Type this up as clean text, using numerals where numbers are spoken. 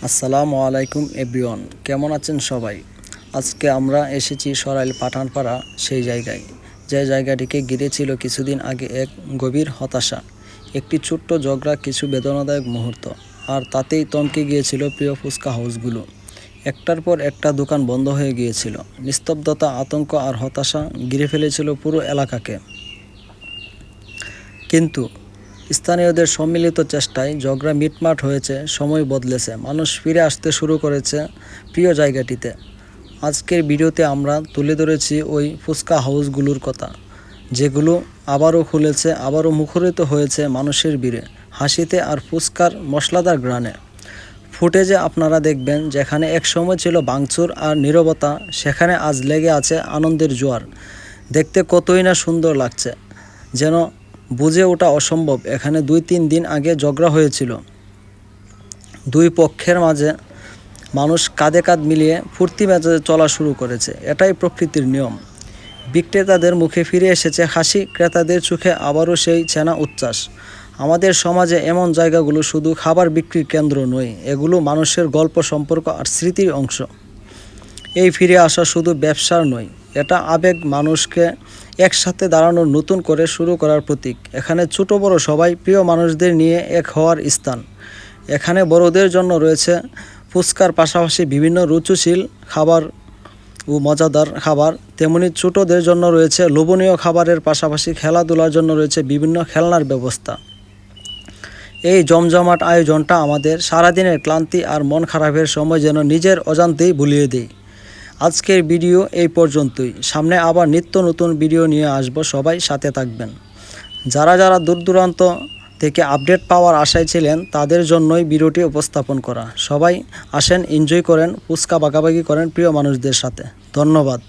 আসসালামু আলাইকুম এভরিওয়ান, কেমন আছেন সবাই? আজকে আমরা এসেছি সরাইল পাঠানপাড়া, সেই জায়গায় যে জায়গাটিকে ঘিরে ছিল কিছুদিন আগে এক গভীর হতাশা, একটি ছোট্ট ঝগড়া, কিছু বেদনাদায়ক মুহূর্ত, আর তাতেই থমকে গিয়েছিল প্রিয় ফুচকা হাউসগুলো। একটার পর একটা দোকান বন্ধ হয়ে গিয়েছিল। নিস্তব্ধতা, আতঙ্ক আর হতাশা ঘিরে ফেলেছিল পুরো এলাকাকে। কিন্তু স্থানীয়দের সম্মিলিত চেষ্টায় ঝগড়া মিটমাট হয়েছে, সময় বদলেছে, মানুষ ফিরে আসতে শুরু করেছে প্রিয় জায়গাটিতে। আজকের ভিডিওতে আমরা তুলে ধরেছি ওই ফুচকা হাউসগুলোর কথা, যেগুলো আবারও খুলেছে, আবারও মুখরিত হয়েছে মানুষের ভিড়ে, হাসিতে আর ফুচকার মশলাদার ঘ্রাণে। ফুটেজে আপনারা দেখবেন, যেখানে একসময় ছিল ভাঙচুর আর নীরবতা, সেখানে আজ লেগে আছে আনন্দের জোয়ার। দেখতে কতই না সুন্দর লাগছে, যেন বুঝে ওঠা অসম্ভব এখানে 2-3 দিন আগে ঝগড়া হয়েছিল। দুই পক্ষের মাঝে মানুষ কাঁধে কাঁধ মিলিয়ে ফুর্তি মেজাজে চলা শুরু করেছে। এটাই প্রকৃতির নিয়ম। বিক্রেতাদের মুখে ফিরে এসেছে হাসি, ক্রেতাদের চোখে আবারও সেই চেনা উচ্ছ্বাস। আমাদের সমাজে এমন জায়গাগুলো শুধু খাবার বিক্রির কেন্দ্র নয়, এগুলো মানুষের গল্প, সম্পর্ক আর স্মৃতির অংশ। এই ফিরে আসা শুধু ব্যবসার নয়, এটা আবেগ, মানুষকে একসাথে দাঁড়ানোর, নতুন করে শুরু করার প্রতীক। এখানে ছোট বড় সবাই প্রিয় মানুষদের নিয়ে এক হওয়ার স্থান। এখানে বড়দের জন্য রয়েছে ফুচকার পাশাপাশি বিভিন্ন রুচিশীল খাবার ও মজাদার খাবার, তেমনি ছোটদের জন্য রয়েছে লোভনীয় খাবারের পাশাপাশি খেলাধুলার জন্য রয়েছে বিভিন্ন খেলনার ব্যবস্থা। এই জমজমাট আয়োজনটা আমাদের সারাদিনের ক্লান্তি আর মন খারাপের সময় যেন নিজের অজান্তেই ভুলিয়ে দেয়। আজকের ভিডিও এই পর্যন্তই। সামনে আবার নিত্য নতুন ভিডিও নিয়ে আসব, সবাই সাথে থাকবেন। যারা যারা দূর দূরান্ত থেকে আপডেট পাওয়ার আশায় ছিলেন, তাদের জন্যই ভিডিওটি উপস্থাপন করা। সবাই আসেন, এনজয় করেন, ফুচকা ভাগাভাগি করেন প্রিয় মানুষদের সাথে। ধন্যবাদ।